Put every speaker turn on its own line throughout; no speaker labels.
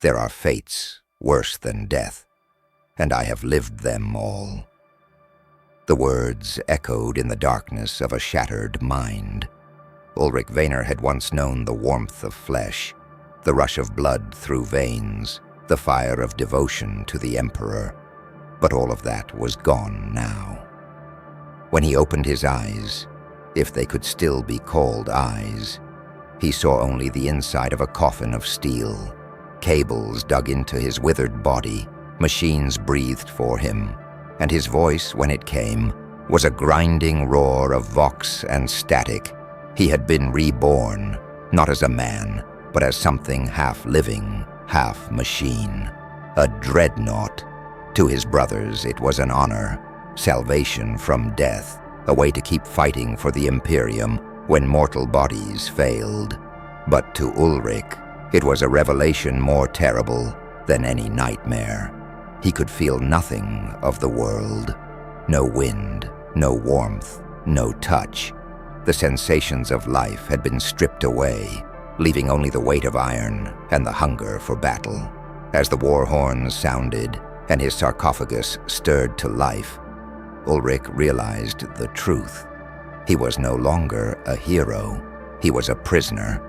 There are fates worse than death, and I have lived them all." The words echoed in the darkness of a shattered mind. Ulrich Vayner had once known the warmth of flesh, the rush of blood through veins, the fire of devotion to the Emperor. But all of that was gone now. When he opened his eyes, if they could still be called eyes, he saw only the inside of a coffin of steel, cables dug into his withered body, machines breathed for him, and his voice, when it came, was a grinding roar of vox and static. He had been reborn, not as a man, but as something half-living, half-machine. A dreadnought. To his brothers, it was an honor, salvation from death, a way to keep fighting for the Imperium when mortal bodies failed. But to Ulrich, it was a revelation more terrible than any nightmare. He could feel nothing of the world. No wind, no warmth, no touch. The sensations of life had been stripped away, leaving only the weight of iron and the hunger for battle. As the war horns sounded and his sarcophagus stirred to life, Ulrich realized the truth. He was no longer a hero. He was a prisoner,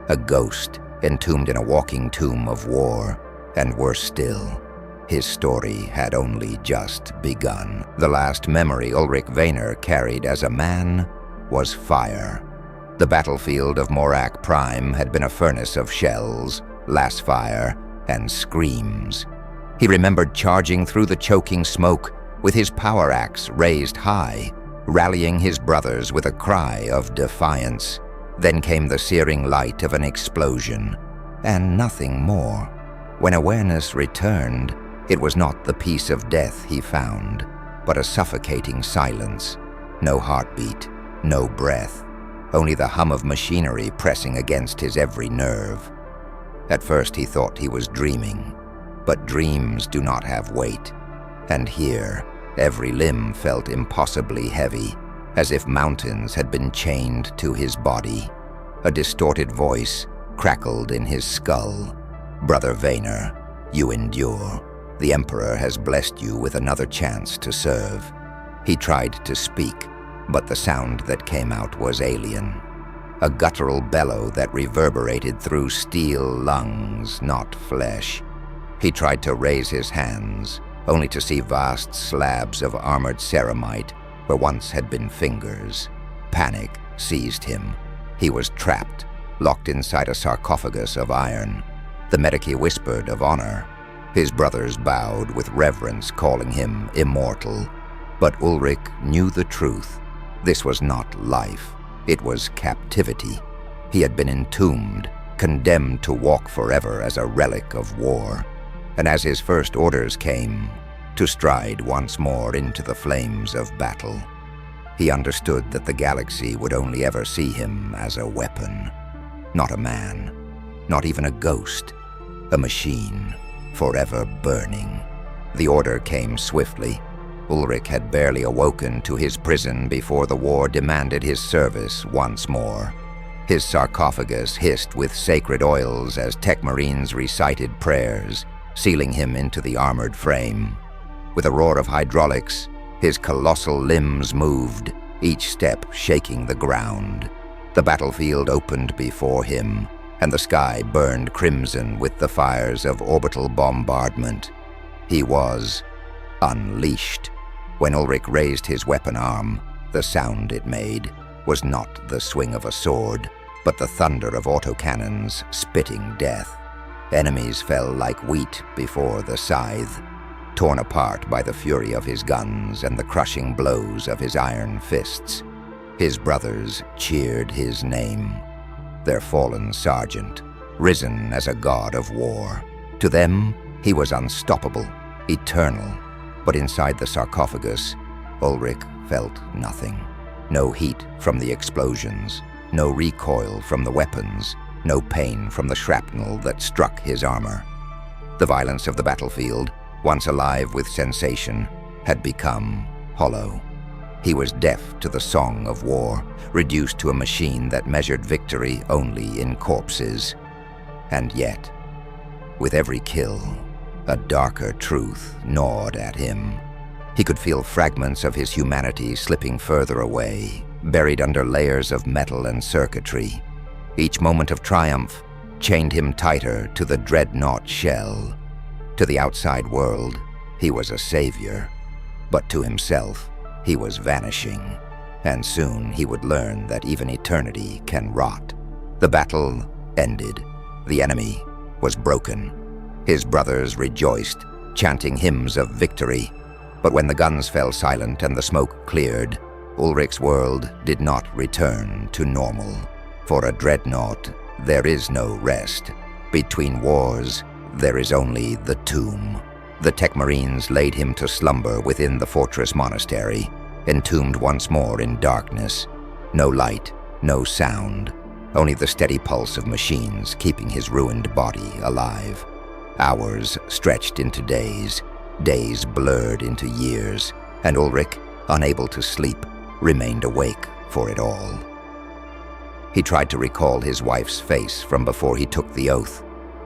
a ghost entombed in a walking tomb of war, and worse still, his story had only just begun. The last memory Ulrich Vayner carried as a man was fire. The battlefield of Morak Prime had been a furnace of shells, lass fire, and screams. He remembered charging through the choking smoke with his power axe raised high, rallying his brothers with a cry of defiance. Then came the searing light of an explosion, and nothing more. When awareness returned, it was not the peace of death he found, but a suffocating silence. No heartbeat, no breath, only the hum of machinery pressing against his every nerve. At first he thought he was dreaming, but dreams do not have weight. And here, every limb felt impossibly heavy, as if mountains had been chained to his body. A distorted voice crackled in his skull. "Brother Vayner, you endure. The Emperor has blessed you with another chance to serve." He tried to speak, but the sound that came out was alien. A guttural bellow that reverberated through steel lungs, not flesh. He tried to raise his hands, only to see vast slabs of armored ceramite where once had been fingers. Panic seized him. He was trapped, locked inside a sarcophagus of iron. The Medici whispered of honor. His brothers bowed with reverence, calling him immortal. But Ulrich knew the truth. This was not life. It was captivity. He had been entombed, condemned to walk forever as a relic of war. And as his first orders came, to stride once more into the flames of battle, he understood that the galaxy would only ever see him as a weapon. Not a man, not even a ghost, a machine, forever burning. The order came swiftly. Ulrich had barely awoken to his prison before the war demanded his service once more. His sarcophagus hissed with sacred oils as tech marines recited prayers, sealing him into the armored frame. With a roar of hydraulics, his colossal limbs moved, each step shaking the ground. The battlefield opened before him, and the sky burned crimson with the fires of orbital bombardment. He was unleashed. When Ulrich raised his weapon arm, the sound it made was not the swing of a sword, but the thunder of autocannons spitting death. Enemies fell like wheat before the scythe, torn apart by the fury of his guns and the crushing blows of his iron fists. His brothers cheered his name, their fallen sergeant, risen as a god of war. To them, he was unstoppable, eternal. But inside the sarcophagus, Ulrich felt nothing. No heat from the explosions, no recoil from the weapons, no pain from the shrapnel that struck his armor. The violence of the battlefield, once alive with sensation, had become hollow. He was deaf to the song of war, reduced to a machine that measured victory only in corpses. And yet, with every kill, a darker truth gnawed at him. He could feel fragments of his humanity slipping further away, buried under layers of metal and circuitry. Each moment of triumph chained him tighter to the Dreadnought shell. To the outside world, he was a savior, but to himself, he was vanishing, and soon he would learn that even eternity can rot. The battle ended. The enemy was broken. His brothers rejoiced, chanting hymns of victory. But when the guns fell silent and the smoke cleared, Ulrich's world did not return to normal. For a Dreadnought, there is no rest. Between wars, there is only the tomb. The Tech Marines laid him to slumber within the fortress monastery, entombed once more in darkness. No light, no sound, only the steady pulse of machines keeping his ruined body alive. Hours stretched into days, days blurred into years, and Ulrich, unable to sleep, remained awake for it all. He tried to recall his wife's face from before he took the oath.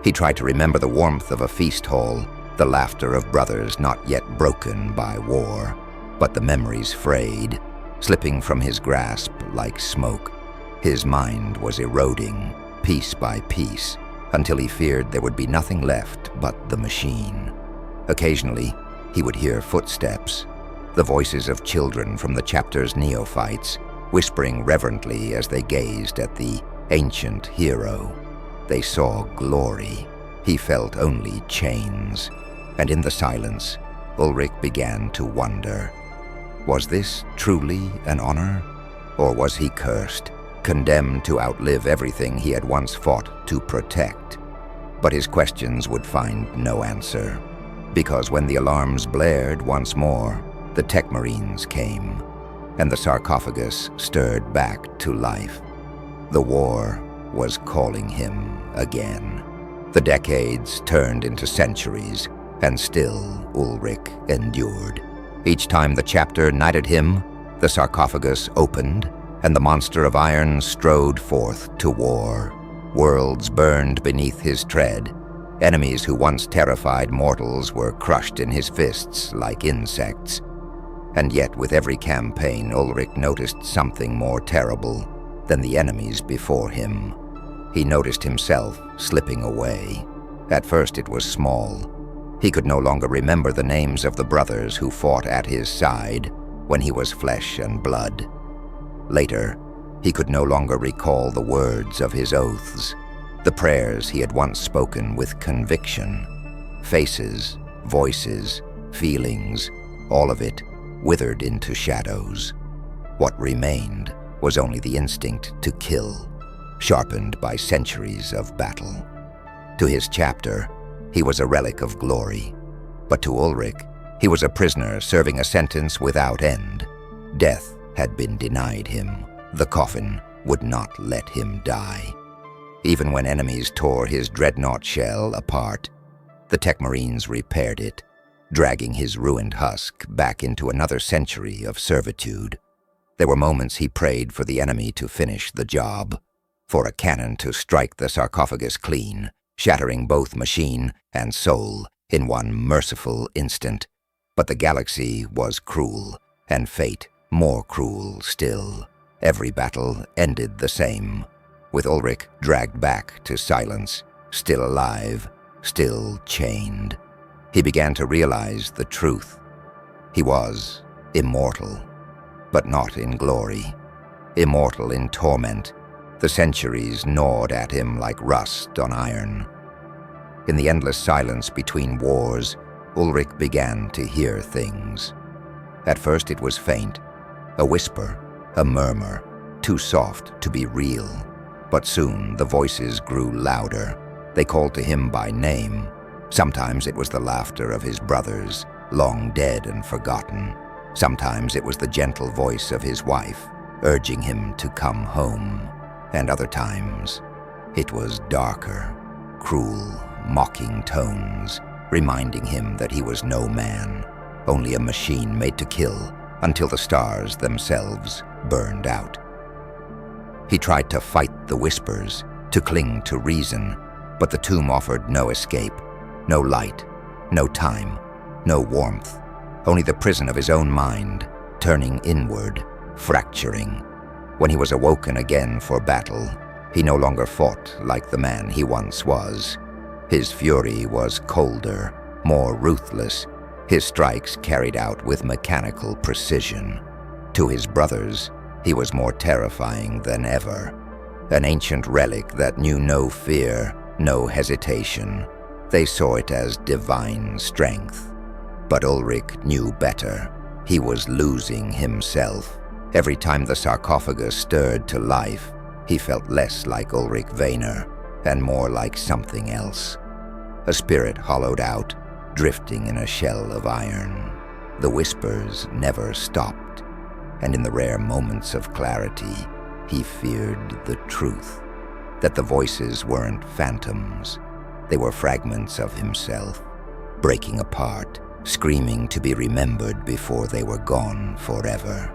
He tried to remember the warmth of a feast hall, the laughter of brothers not yet broken by war. But the memories frayed, slipping from his grasp like smoke. His mind was eroding, piece by piece, until he feared there would be nothing left but the machine. Occasionally, he would hear footsteps, the voices of children from the chapter's neophytes, whispering reverently as they gazed at the ancient hero. They saw glory. He felt only chains. And in the silence, Ulrich began to wonder. Was this truly an honor? Or was he cursed, condemned to outlive everything he had once fought to protect? But his questions would find no answer, because when the alarms blared once more, the Tech Marines came, and the sarcophagus stirred back to life. The war was calling him again. The decades turned into centuries, and still Ulrich endured. Each time the chapter knighted him, the sarcophagus opened, and the monster of iron strode forth to war. Worlds burned beneath his tread. Enemies who once terrified mortals were crushed in his fists like insects. And yet with every campaign, Ulrich noticed something more terrible than the enemies before him. He noticed himself slipping away. At first it was small. He could no longer remember the names of the brothers who fought at his side when he was flesh and blood. Later, he could no longer recall the words of his oaths, the prayers he had once spoken with conviction. Faces, voices, feelings, all of it withered into shadows. What remained was only the instinct to kill, sharpened by centuries of battle. To his chapter, he was a relic of glory, but to Ulrich, he was a prisoner serving a sentence without end. Death had been denied him. The coffin would not let him die. Even when enemies tore his Dreadnought shell apart, the Tech Marines repaired it, dragging his ruined husk back into another century of servitude. There were moments he prayed for the enemy to finish the job, for a cannon to strike the sarcophagus clean, shattering both machine and soul in one merciful instant. But the galaxy was cruel, and fate more cruel still. Every battle ended the same, with Ulrich dragged back to silence, still alive, still chained. He began to realize the truth. He was immortal, but not in glory. Immortal in torment. The centuries gnawed at him like rust on iron. In the endless silence between wars, Ulrich began to hear things. At first it was faint, a whisper, a murmur, too soft to be real. But soon the voices grew louder. They called to him by name. Sometimes it was the laughter of his brothers, long dead and forgotten. Sometimes it was the gentle voice of his wife, urging him to come home. And other times, it was darker, cruel, mocking tones, reminding him that he was no man, only a machine made to kill until the stars themselves burned out. He tried to fight the whispers, to cling to reason, But the tomb offered no escape, no light, no time, no warmth, only the prison of his own mind, turning inward, fracturing. When he was awoken again for battle, he no longer fought like the man he once was. His fury was colder, more ruthless, his strikes carried out with mechanical precision. To his brothers, he was more terrifying than ever, an ancient relic that knew no fear, no hesitation. They saw it as divine strength. But Ulrich knew better. He was losing himself. Every time the sarcophagus stirred to life, he felt less like Ulrich Vayner and more like something else. A spirit hollowed out, drifting in a shell of iron. The whispers never stopped, and in the rare moments of clarity, he feared the truth, that the voices weren't phantoms. They were fragments of himself, breaking apart, screaming to be remembered before they were gone forever.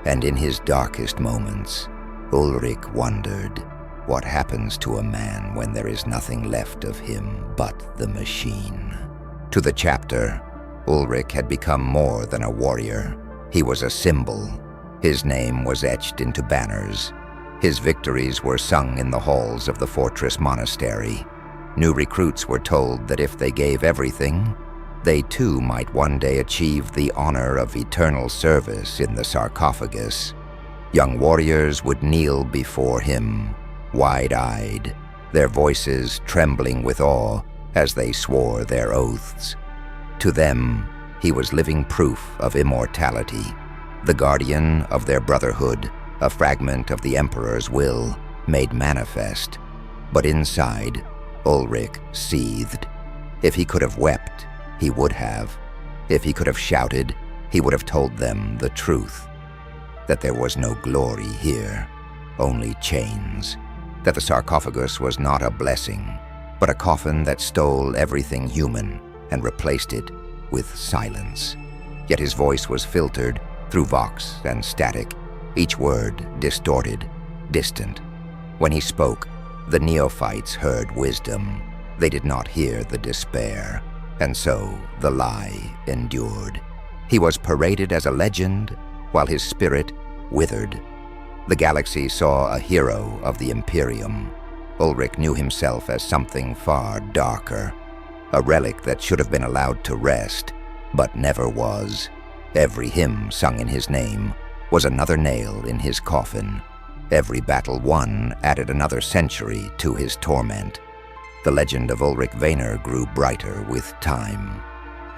And in his darkest moments, Ulrich wondered, what happens to a man when there is nothing left of him but the machine? To the chapter, Ulrich had become more than a warrior. He was a symbol. His name was etched into banners. His victories were sung in the halls of the fortress monastery. New recruits were told that if they gave everything, they too might one day achieve the honor of eternal service in the sarcophagus. Young warriors would kneel before him, wide-eyed, their voices trembling with awe as they swore their oaths. To them, he was living proof of immortality, the guardian of their brotherhood, a fragment of the Emperor's will made manifest. But inside, Ulrich seethed. If he could have wept, he would have. If he could have shouted, he would have told them the truth. That there was no glory here, only chains. That the sarcophagus was not a blessing, but a coffin that stole everything human and replaced it with silence. Yet his voice was filtered through vox and static, each word distorted, distant. When he spoke, the neophytes heard wisdom. They did not hear the despair, and so the lie endured. He was paraded as a legend, while his spirit withered. The galaxy saw a hero of the Imperium. Ulrich knew himself as something far darker, a relic that should have been allowed to rest, but never was. Every hymn sung in his name was another nail in his coffin. Every battle won added another century to his torment. The legend of Ulrich Vayner grew brighter with time,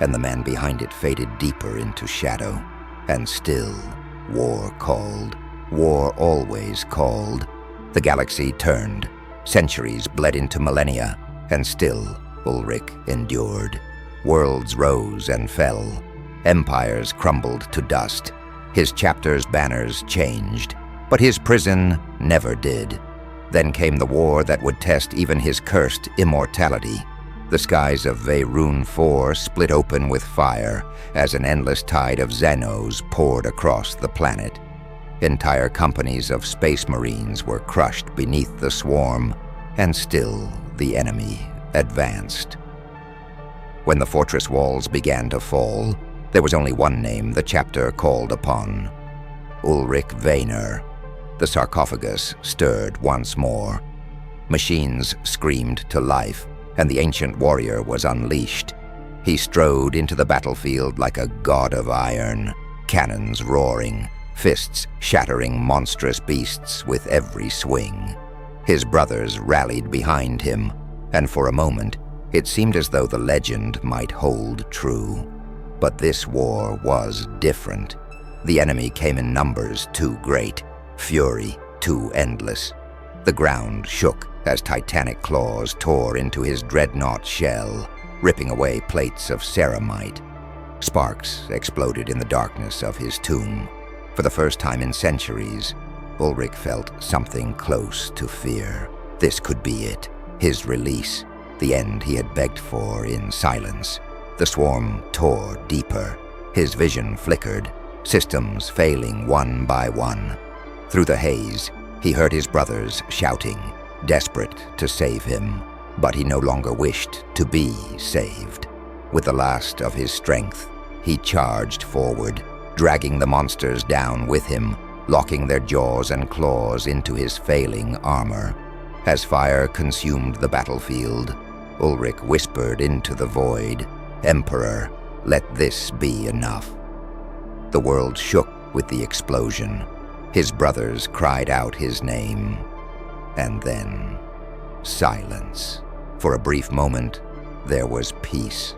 and the man behind it faded deeper into shadow. And still, war called. War always called. The galaxy turned. Centuries bled into millennia, and still Ulrich endured. Worlds rose and fell. Empires crumbled to dust. His chapter's banners changed, but his prison never did. Then came the war that would test even his cursed immortality. The skies of Vayner 4 split open with fire as an endless tide of Xenos poured across the planet. Entire companies of space marines were crushed beneath the swarm, and still the enemy advanced. When the fortress walls began to fall, there was only one name the chapter called upon: Ulrich Vayner. The sarcophagus stirred once more. Machines screamed to life, and the ancient warrior was unleashed. He strode into the battlefield like a god of iron, cannons roaring, fists shattering monstrous beasts with every swing. His brothers rallied behind him, and for a moment, it seemed as though the legend might hold true. But this war was different. The enemy came in numbers too great, fury too endless. The ground shook as titanic claws tore into his Dreadnought shell, ripping away plates of ceramite. Sparks exploded in the darkness of his tomb. For the first time in centuries, Ulrich felt something close to fear. This could be it, his release, the end he had begged for in silence. The swarm tore deeper. His vision flickered, systems failing one by one. Through the haze, he heard his brothers shouting, desperate to save him. But he no longer wished to be saved. With the last of his strength, he charged forward, dragging the monsters down with him, locking their jaws and claws into his failing armor. As fire consumed the battlefield, Ulrich whispered into the void, "Emperor, let this be enough." The world shook with the explosion. His brothers cried out his name. And then, silence. For a brief moment, there was peace.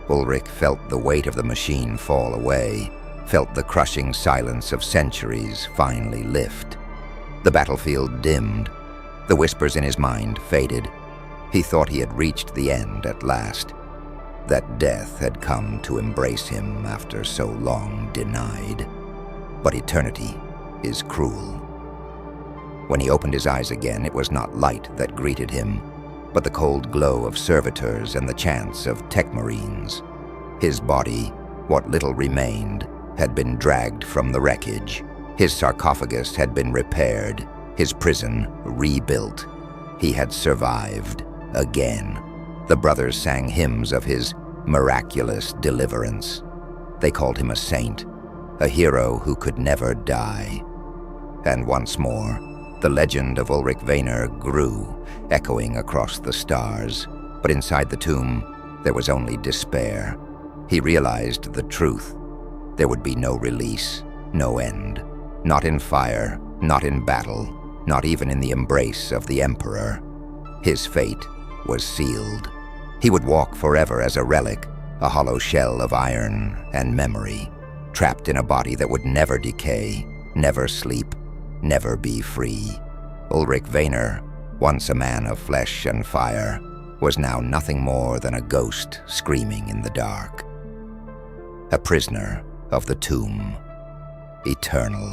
Ulrich felt the weight of the machine fall away, felt the crushing silence of centuries finally lift. The battlefield dimmed. The whispers in his mind faded. He thought he had reached the end at last, that death had come to embrace him after so long denied. But eternity is cruel. When he opened his eyes again, it was not light that greeted him, but the cold glow of servitors and the chants of tech marines. His body, what little remained, had been dragged from the wreckage. His sarcophagus had been repaired, his prison rebuilt. He had survived again. The brothers sang hymns of his miraculous deliverance. They called him a saint, a hero who could never die. And once more, the legend of Ulrich Vayner grew, echoing across the stars. But inside the tomb, there was only despair. He realized the truth. There would be no release, no end. Not in fire, not in battle, not even in the embrace of the Emperor. His fate was sealed. He would walk forever as a relic, a hollow shell of iron and memory, trapped in a body that would never decay, never sleep, never be free. Ulrich Vayner, once a man of flesh and fire, was now nothing more than a ghost screaming in the dark. A prisoner of the tomb, eternal.